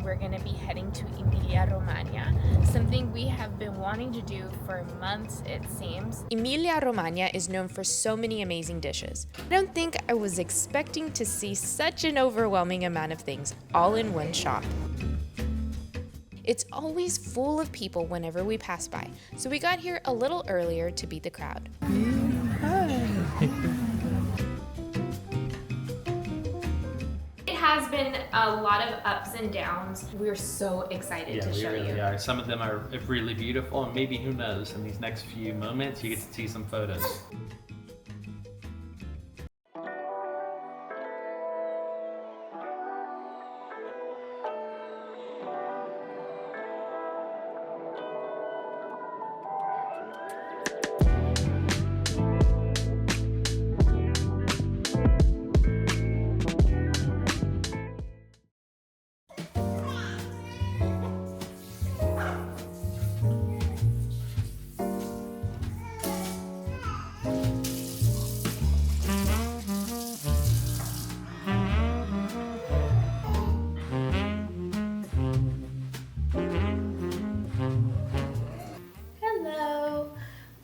we're gonna be heading to Emilia Romagna, something we have been wanting to do for months, it seems. Emilia Romagna is known for so many amazing dishes. I don't think I was expecting to see such an overwhelming amount of things all in one shop. It's always full of people whenever we pass by, so we got here a little earlier to beat the crowd. It has been a lot of ups and downs. We're so excited to show you. Yeah, we really are. Some of them are really beautiful, and maybe, who knows, in these next few moments you get to see some photos.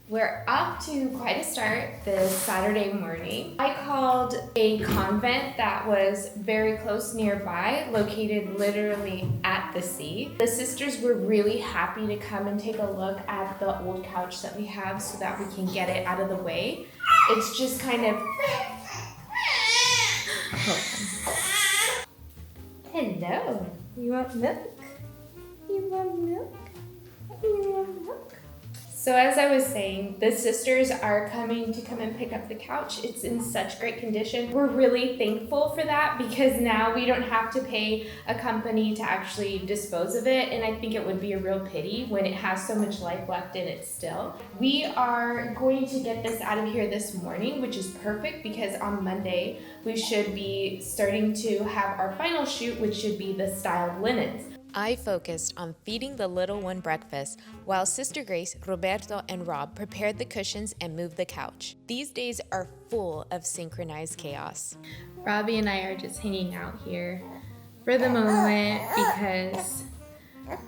We're off to quite a start this Saturday morning. I called a convent that was very close nearby, located literally at the sea. The sisters were really happy to come and take a look at the old couch that we have so that we can get it out of the way. It's just kind of... Hello. You want milk? You want milk? You want milk? So as I was saying, the sisters are coming to come and pick up the couch. It's in such great condition. We're really thankful for that because now we don't have to pay a company to actually dispose of it. And I think it would be a real pity when it has so much life left in it still. We are going to get this out of here this morning, which is perfect because on Monday, we should be starting to have our final shoot, which should be the styled linens. I focused on feeding the little one breakfast while Sister Grace, Roberto, and Rob prepared the cushions and moved the couch. These days are full of synchronized chaos. Robbie and I are just hanging out here for the moment because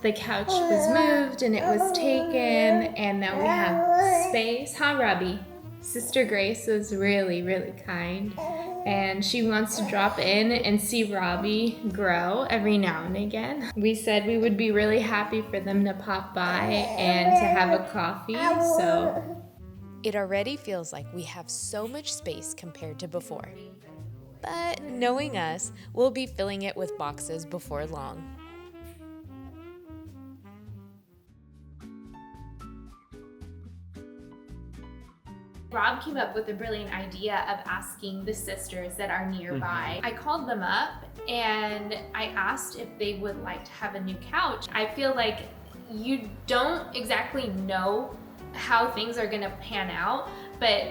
the couch was moved and it was taken and now we have space. Huh, Robbie? Sister Grace was really, really kind. And she wants to drop in and see Robbie grow every now and again. We said we would be really happy for them to pop by and to have a coffee, so. It already feels like we have so much space compared to before. But knowing us, we'll be filling it with boxes before long. Rob came up with a brilliant idea of asking the sisters that are nearby. I called them up and I asked if they would like to have a new couch. I feel like you don't exactly know how things are gonna pan out, but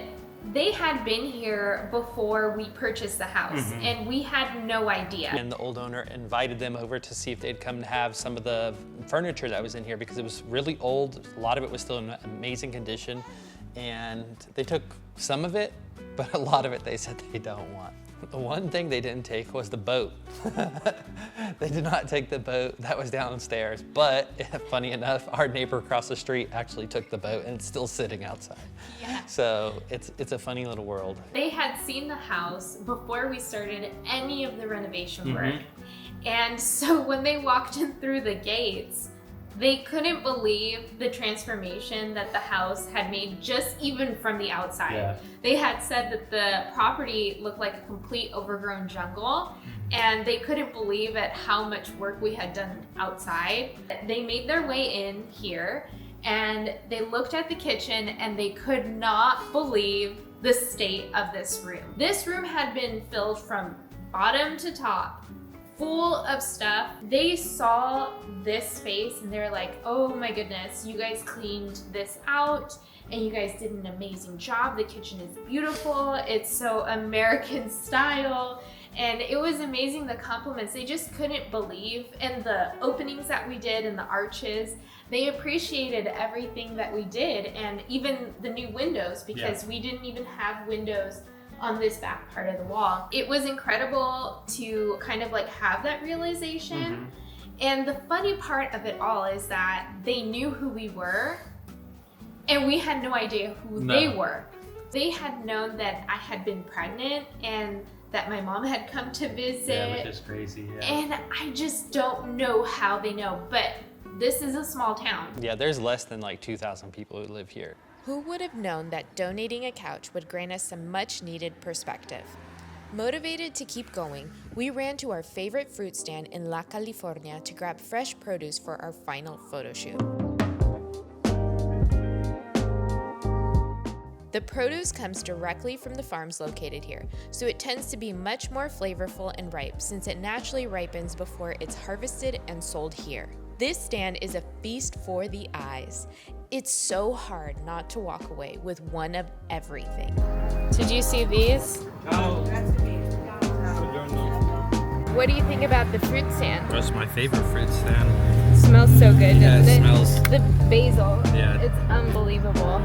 they had been here before we purchased the house and we had no idea. And the old owner invited them over to see if they'd come to have some of the furniture that was in here because it was really old. A lot of it was still in amazing condition. And they took some of it, but a lot of it they said they don't want. The one thing they didn't take was the boat. They did not take the boat that was downstairs, but funny enough, our neighbor across the street actually took the boat and it's still sitting outside. Yeah. So it's a funny little world. They had seen the house before we started any of the renovation work. And so when they walked in through the gates, they couldn't believe the transformation that the house had made just even from the outside. Yeah. They had said that the property looked like a complete overgrown jungle and they couldn't believe at how much work we had done outside. They made their way in here and they looked at the kitchen and they could not believe the state of this room. This room had been filled from bottom to top, full of stuff. They saw this space and they're like, oh my goodness, you guys cleaned this out and you guys did an amazing job. The kitchen is beautiful. It's so American style. And it was amazing, the compliments. They just couldn't believe. And the openings that we did and the arches, they appreciated everything that we did. And even the new windows, because we didn't even have windows on this back part of the wall. It was incredible to kind of like have that realization And the funny part of it all is that they knew who we were, and we had no idea who they were. They had known that I had been pregnant and that my mom had come to visit. Yeah, which is crazy. Yeah. And I just don't know how they know, but this is a small town. Yeah, there's less than like 2,000 people who live here. Who would have known that donating a couch would grant us some much-needed perspective? Motivated to keep going, we ran to our favorite fruit stand in La California to grab fresh produce for our final photo shoot. The produce comes directly from the farms located here, so it tends to be much more flavorful and ripe since it naturally ripens before it's harvested and sold here. This stand is a feast for the eyes. It's so hard not to walk away with one of everything. Did you see these? What do you think about the fruit stand? That's my favorite fruit stand. It smells so good, Yeah, doesn't it it? smells. The basil, Yeah. it's unbelievable.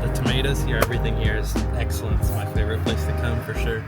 The tomatoes here, everything here is excellent. It's my favorite place to come for sure.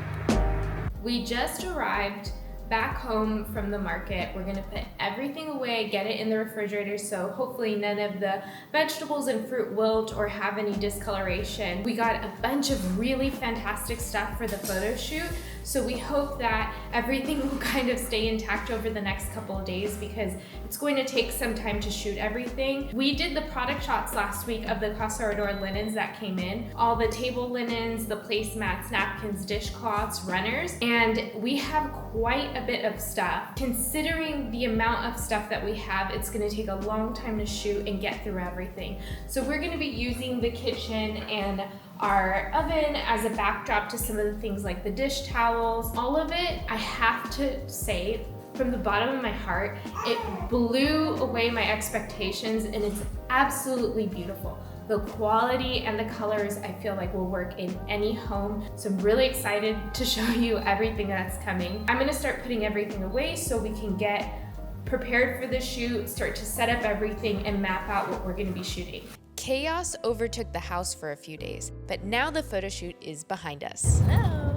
We just arrived back home from the market. We're gonna put everything away, get it in the refrigerator, so hopefully none of the vegetables and fruit wilt or have any discoloration. We got a bunch of really fantastic stuff for the photo shoot, so we hope that everything will kind of stay intact over the next couple of days because it's going to take some time to shoot everything. We did the product shots last week of the Casa Ardor linens that came in, all the table linens, the placemats, napkins, dishcloths, runners, and we have quite a bit of stuff. Considering the amount of stuff that we have, it's gonna take a long time to shoot and get through everything. So we're gonna be using the kitchen and our oven as a backdrop to some of the things like the dish towels. All of it, I have to say, from the bottom of my heart, it blew away my expectations and it's absolutely beautiful. The quality and the colors I feel like will work in any home. So I'm really excited to show you everything that's coming. I'm gonna start putting everything away so we can get prepared for the shoot, start to set up everything and map out what we're gonna be shooting. Chaos overtook the house for a few days, but now the photo shoot is behind us. Hello.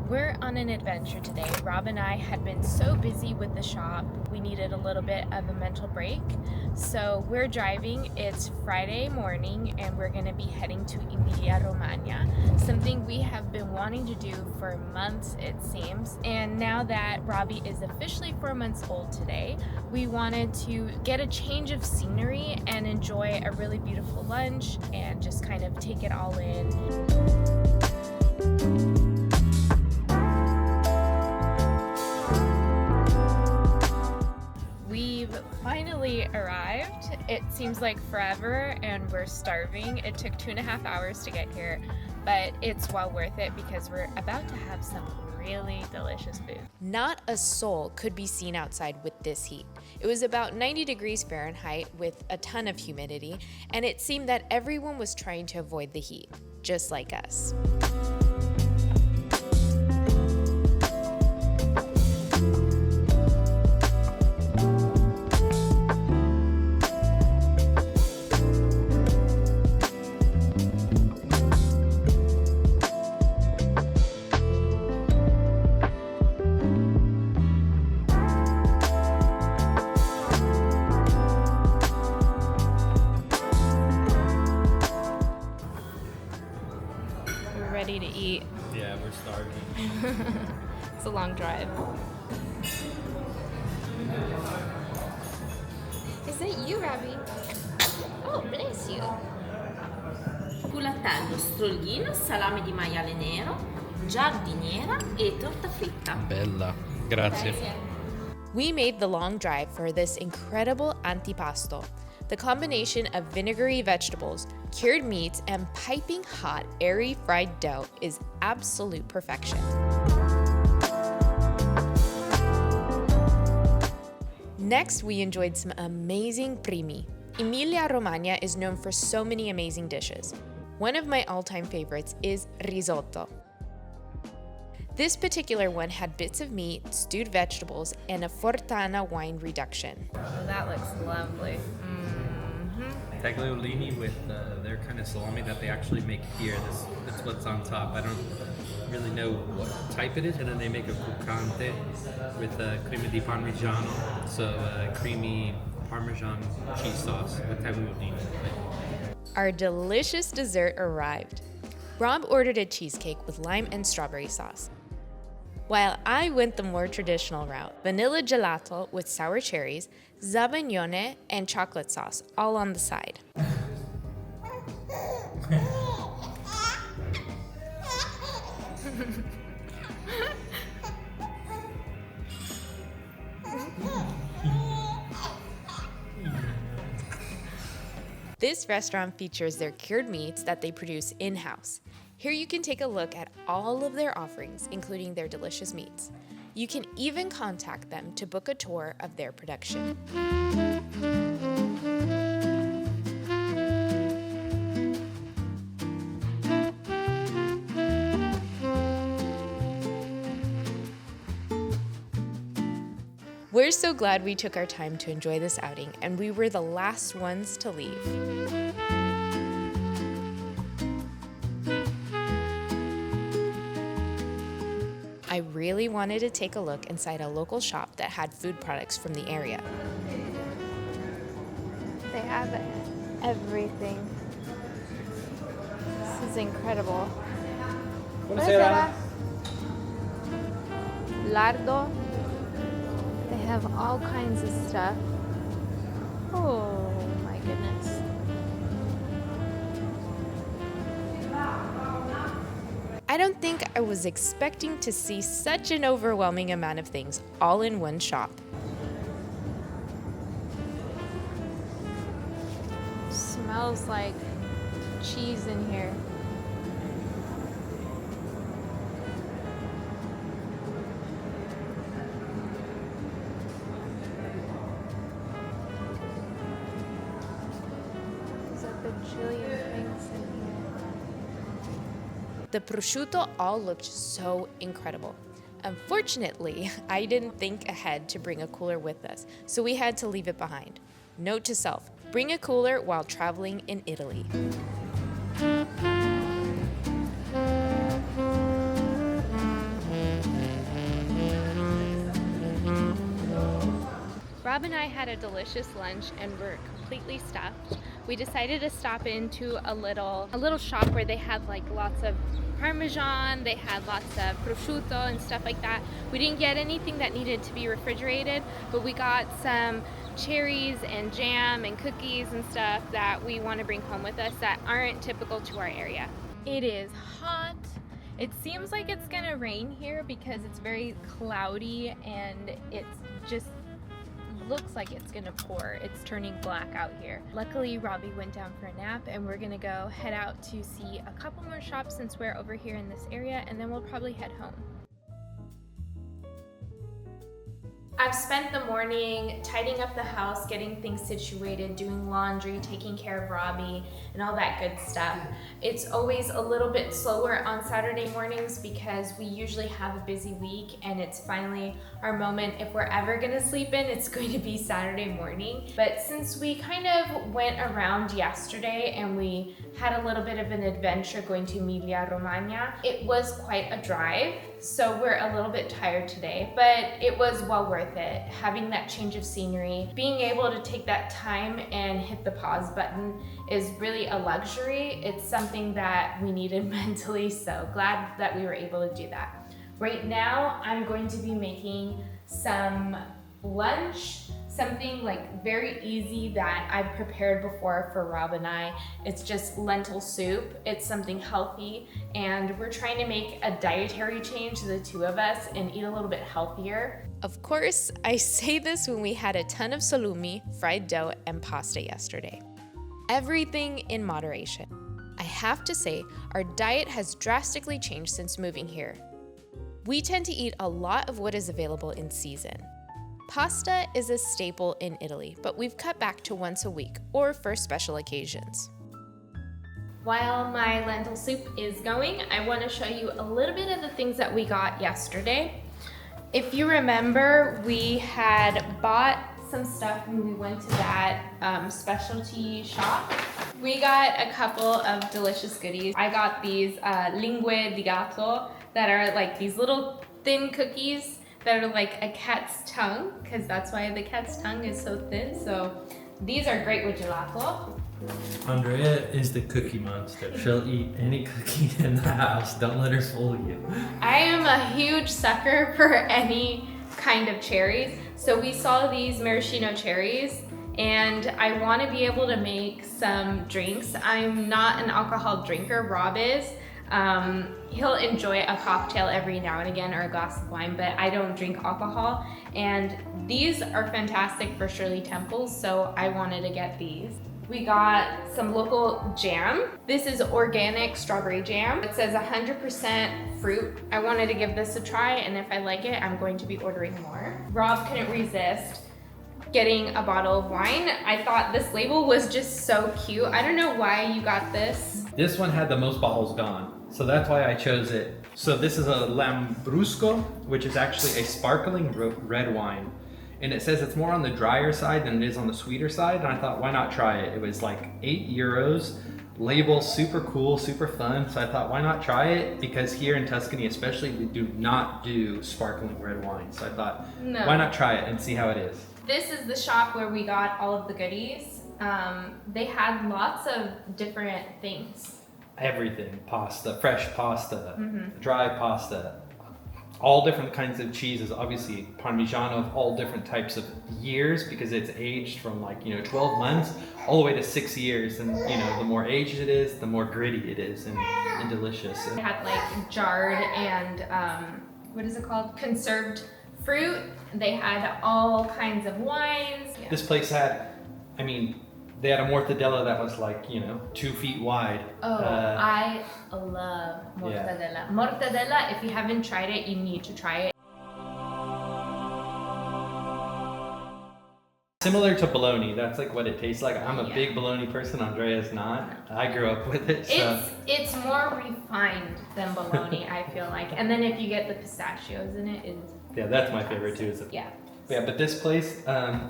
We're on an adventure today. Rob and I had been so busy with the shop, we needed a little bit of a mental break. So we're driving, it's Friday morning, and we're gonna be heading to Emilia Romagna, something we have been wanting to do for months, it seems. And now that Robbie is officially 4 months old today, we wanted to get a change of scenery and enjoy a really beautiful lunch and just kind of take it all in. We've finally arrived. It seems like forever and we're starving. It took 2.5 hours to get here, but it's well worth it because we're about to have some really delicious food. Not a soul could be seen outside with this heat. It was about 90 degrees Fahrenheit with a ton of humidity, and it seemed that everyone was trying to avoid the heat, just like us. Ready to eat. Yeah, we're starving. It's a long drive. Is that you, Robbie? Oh, bless you. Culatello, stroglino, salame di maiale nero, giardiniera e torta fritta. Bella. Grazie. We made the long drive for this incredible antipasto. The combination of vinegary vegetables, cured meats, and piping hot, airy fried dough is absolute perfection. Next, we enjoyed some amazing primi. Emilia Romagna is known for so many amazing dishes. One of my all-time favorites is risotto. This particular one had bits of meat, stewed vegetables, and a Fortana wine reduction. Oh, that looks lovely. Tagliolini with their kind of salami that they actually make here. That's what's on top. I don't really know what type it is. And then they make a croccante with crema di parmigiano, so creamy Parmesan cheese sauce with tagliatelle. Our delicious dessert arrived. Rob ordered a cheesecake with lime and strawberry sauce, while I went the more traditional route, vanilla gelato with sour cherries, zabagnone, and chocolate sauce, all on the side. This restaurant features their cured meats that they produce in-house. Here you can take a look at all of their offerings, including their delicious meats. You can even contact them to book a tour of their production. We're so glad we took our time to enjoy this outing, and we were the last ones to leave. I really wanted to take a look inside a local shop that had food products from the area. They have everything. This is incredible. Buonasera. Lardo. They have all kinds of stuff. Oh my goodness. I don't think I was expecting to see such an overwhelming amount of things all in one shop. Smells like cheese in here. There's a bajillion things in here. The prosciutto all looked so incredible. Unfortunately, I didn't think ahead to bring a cooler with us, so we had to leave it behind. Note to self, bring a cooler while traveling in Italy. Rob and I had a delicious lunch and we're completely stuffed. We decided to stop into a little shop where they had like lots of Parmesan, they had lots of prosciutto and stuff like that. We didn't get anything that needed to be refrigerated, but we got some cherries and jam and cookies and stuff that we want to bring home with us that aren't typical to our area. It is hot. It seems like it's gonna rain here because it's very cloudy and it's just looks like it's gonna pour. It's turning black out here. Luckily, Robbie went down for a nap and we're gonna go head out to see a couple more shops since we're over here in this area, and then we'll probably head home. I've spent the morning tidying up the house, getting things situated, doing laundry, taking care of Robbie, and all that good stuff. It's always a little bit slower on Saturday mornings because we usually have a busy week and it's finally our moment. If we're ever gonna sleep in, it's going to be Saturday morning. But since we kind of went around yesterday and we had a little bit of an adventure going to Emilia Romagna, it was quite a drive. So we're a little bit tired today, but it was well worth it. Having that change of scenery, being able to take that time and hit the pause button is really a luxury. It's something that we needed mentally, so glad that we were able to do that. Right now, I'm going to be making some lunch, something like very easy that I've prepared before for Rob and I. It's just lentil soup. It's something healthy, and we're trying to make a dietary change, the two of us, and eat a little bit healthier. Of course, I say this when we had a ton of salumi, fried dough, and pasta yesterday. Everything in moderation. I have to say, our diet has drastically changed since moving here. We tend to eat a lot of what is available in season. Pasta is a staple in Italy, but we've cut back to once a week or for special occasions. While my lentil soup is going, I want to show you a little bit of the things that we got yesterday. If you remember, we had bought some stuff when we went to that specialty shop. We got a couple of delicious goodies. I got these lingue di gatto. that are like these little thin cookies that are like a cat's tongue, because that's why the cat's tongue is so thin. So these are great with gelato. Andrea is the cookie monster. She'll eat any cookie in the house. Don't let her fool you. I am a huge sucker for any kind of cherries. So we saw these maraschino cherries, and I want to be able to make some drinks. I'm not an alcohol drinker, Rob is. He'll enjoy a cocktail every now and again or a glass of wine, but I don't drink alcohol. And these are fantastic for Shirley Temples, so I wanted to get these. We got some local jam. This is organic strawberry jam. It says 100% fruit. I wanted to give this a try, and if I like it, I'm going to be ordering more. Rob couldn't resist getting a bottle of wine. I thought this label was just so cute. I don't know why you got this. This one had the most bottles gone, so that's why I chose it. So this is a Lambrusco, which is actually a sparkling red wine. And it says it's more on the drier side than it is on the sweeter side. And I thought, why not try it? It was like €8. Label super cool, super fun. So I thought, why not try it? Because here in Tuscany especially, we do not do sparkling red wine. So I thought, why not try it and see how it is? This is the shop where we got all of the goodies. They had lots of different things. Everything, pasta, fresh pasta, dry pasta, all different kinds of cheeses, obviously Parmigiano of all different types of years, because it's aged from 12 months all the way to 6 years. And the more aged it is, the more gritty it is and delicious. They had like jarred and, what is it called? Conserved fruit. They had all kinds of wines. Yeah. This place had, they had a mortadella that was 2 feet wide. Oh, I love mortadella. Yeah. Mortadella, if you haven't tried it, you need to try it. Similar to bologna, that's what it tastes like. I'm a big bologna person, Andrea's not. I grew up with it, so. It's more refined than bologna, I feel like. And then if you get the pistachios in it, it's yeah, that's my favorite too. Yeah. Yeah, but this place,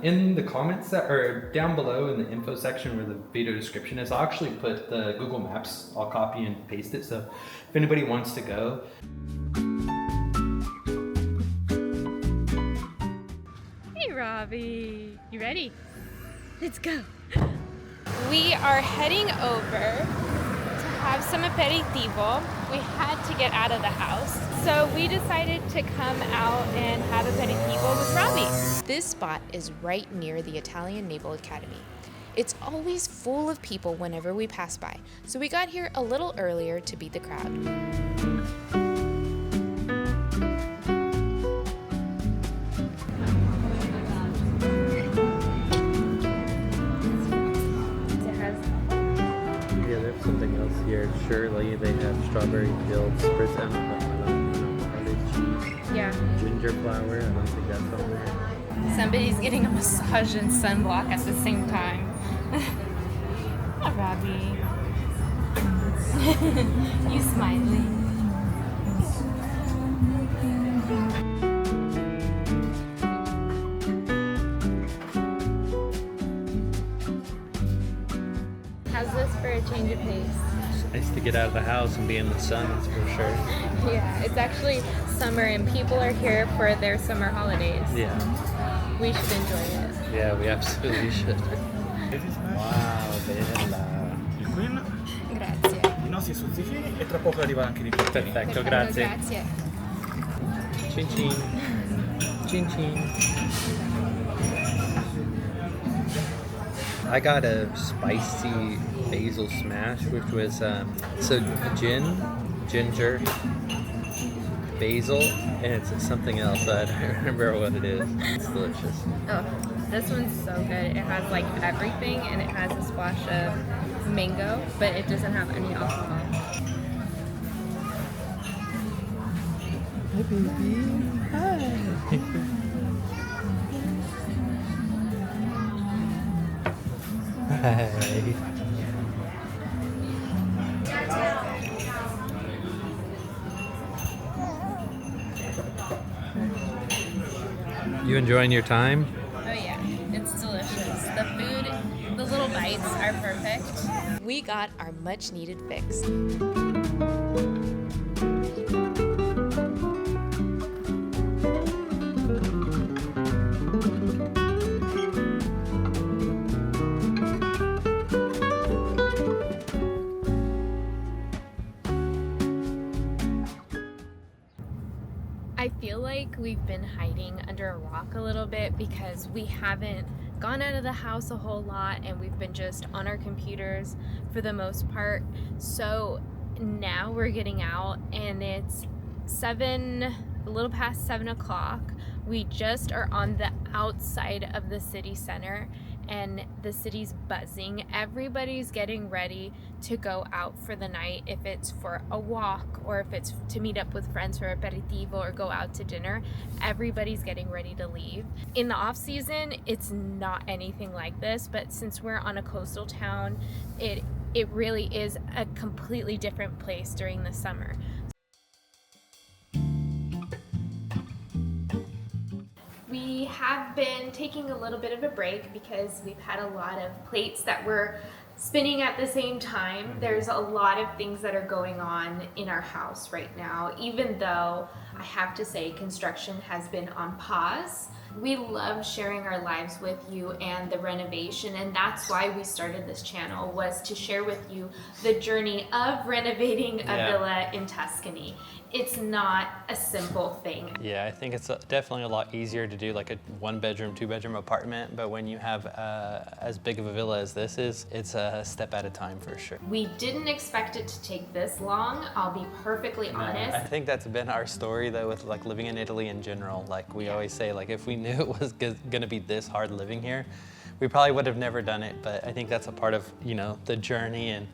in the comments or down below in the info section where the video description is, I'll actually put the Google Maps. I'll copy and paste it, so if anybody wants to go. Hey, Robbie. You ready? Let's go. We are heading over to have some aperitivo. We had to get out of the house, so we decided to come out and have aperitivo with Robbie. This spot is right near the Italian Naval Academy. It's always full of people whenever we pass by, so we got here a little earlier to beat the crowd. Something else here. Surely they have strawberry filled spritz cheese. Yeah. Ginger flower. I don't think that's on there. Somebody's getting a massage and sunblock at the same time. Oh, Robbie. You smiling. How's this for a change of pace? It's nice to get out of the house and be in the sun, that's for sure. Yeah, it's actually summer and people are here for their summer holidays. Yeah. We should enjoy it. Yeah, we absolutely should. Wow, bella. Il Queen, Grazie. i nostri stuzzicini e tra poco arriva anche di più. Perfetto, grazie. Grazie. Chin chin. Chin chin. I got a spicy basil smash, which was gin, ginger, basil, and it's something else. I don't remember what it is. It's delicious. Oh, this one's so good. It has like everything and it has a splash of mango, but it doesn't have any alcohol. Hi, baby. Hi. Hi. You enjoying your time? Oh yeah, it's delicious. The food, the little bites are perfect. We got our much needed fix. like we've been hiding under a rock a little bit because we haven't gone out of the house a whole lot and we've been just on our computers for the most part. So now we're getting out and it's a little past 7 o'clock. We just are on the outside of the city center and the city's buzzing. Everybody's getting ready to go out for the night, if it's for a walk or if it's to meet up with friends for aperitivo or go out to dinner. Everybody's getting ready to leave. In the off season, it's not anything like this, but since we're on a coastal town, it really is a completely different place during the summer. We have been taking a little bit of a break because we've had a lot of plates that were spinning at the same time. There's a lot of things that are going on in our house right now, even though I have to say construction has been on pause. We love sharing our lives with you and the renovation, and that's why we started this channel, was to share with you the journey of renovating a villa in Tuscany. It's not a simple thing. Yeah, I think it's definitely a lot easier to do like a 1-bedroom, 2-bedroom apartment, but when you have as big of a villa as this is, it's a step at a time for sure. We didn't expect it to take this long, I'll be perfectly honest. I think that's been our story though with like living in Italy in general. Like we always say, like if we knew it was gonna be this hard living here, we probably would have never done it, but I think that's a part of, you know, the journey, and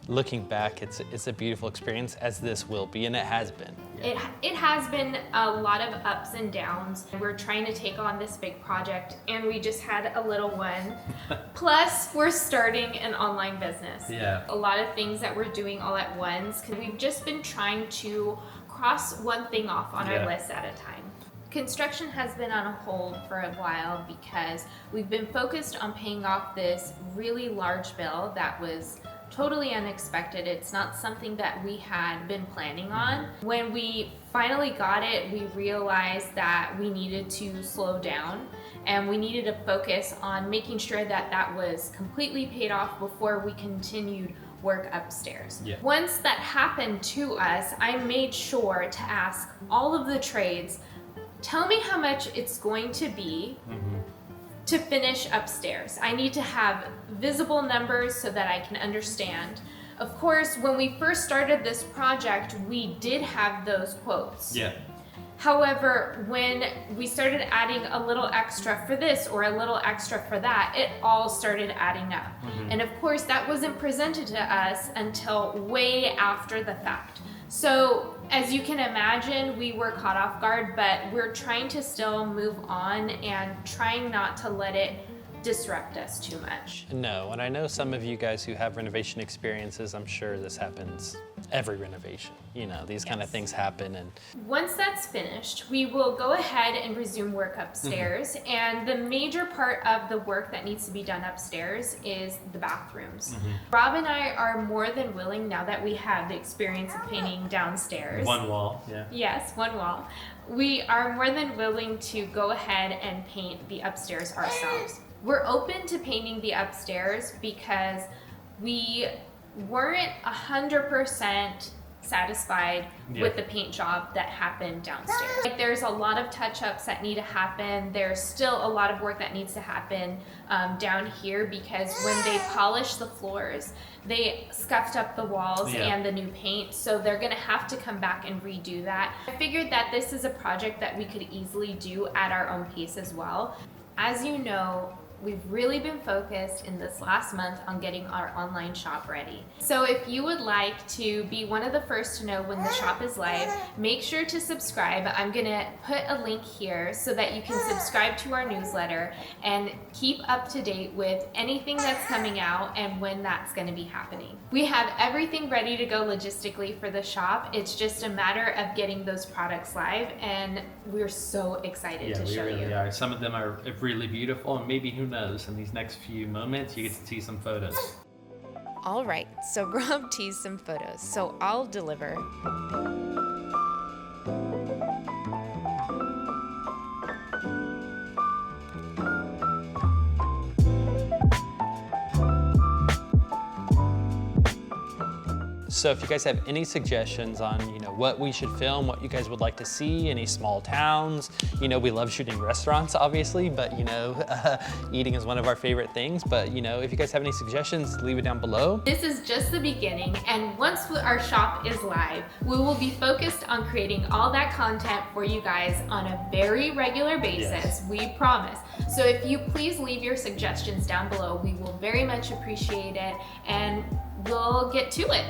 looking back, it's a beautiful experience, as this will be, and it has been. It has been a lot of ups and downs. We're trying to take on this big project and we just had a little one. Plus, we're starting an online business. Yeah. A lot of things that we're doing all at once, because we've just been trying to cross one thing off on our list at a time. Construction has been on hold for a while because we've been focused on paying off this really large bill that was totally unexpected. It's not something that we had been planning on. When we finally got it, we realized that we needed to slow down and we needed to focus on making sure that that was completely paid off before we continued work upstairs. Yeah. Once that happened to us, I made sure to ask all of the trades, tell me how much it's going to be to finish upstairs. I need to have visible numbers so that I can understand. Of course, when we first started this project, we did have those quotes. Yeah. However, when we started adding a little extra for this or a little extra for that, it all started adding up. And of course, that wasn't presented to us until way after the fact. So as you can imagine, we were caught off guard, but we're trying to still move on and trying not to let it disrupt us too much. No, and I know some of you guys who have renovation experiences, I'm sure this happens every renovation. You know, these kind of things happen. And once that's finished, we will go ahead and resume work upstairs. And the major part of the work that needs to be done upstairs is the bathrooms. Rob and I are more than willing, now that we have the experience of painting downstairs. One wall, Yes, one wall. We are more than willing to go ahead and paint the upstairs ourselves. We're open to painting the upstairs because we weren't 100% satisfied with the paint job that happened downstairs. Like, there's a lot of touch-ups that need to happen. There's still a lot of work that needs to happen down here, because when they polished the floors, they scuffed up the walls and the new paint, so they're gonna have to come back and redo that. I figured that this is a project that we could easily do at our own pace as well. As you know, we've really been focused in this last month on getting our online shop ready. So if you would like to be one of the first to know when the shop is live, make sure to subscribe. I'm gonna put a link here so that you can subscribe to our newsletter and keep up to date with anything that's coming out and when that's gonna be happening. We have everything ready to go logistically for the shop. It's just a matter of getting those products live, and we're so excited to show you. Yeah, we really are. Some of them are really beautiful, and maybe, who knows, in these next few moments you get to see some photos. All right, so Rob teased some photos, so I'll deliver. so if you guys have any suggestions on, you know, what we should film, what you guys would like to see, any small towns. We love shooting restaurants, obviously, but eating is one of our favorite things. But if you guys have any suggestions, leave it down below. This is just the beginning, and once our shop is live, we will be focused on creating all that content for you guys on a very regular basis, we promise. So if you please leave your suggestions down below, we will very much appreciate it, and we'll get to it.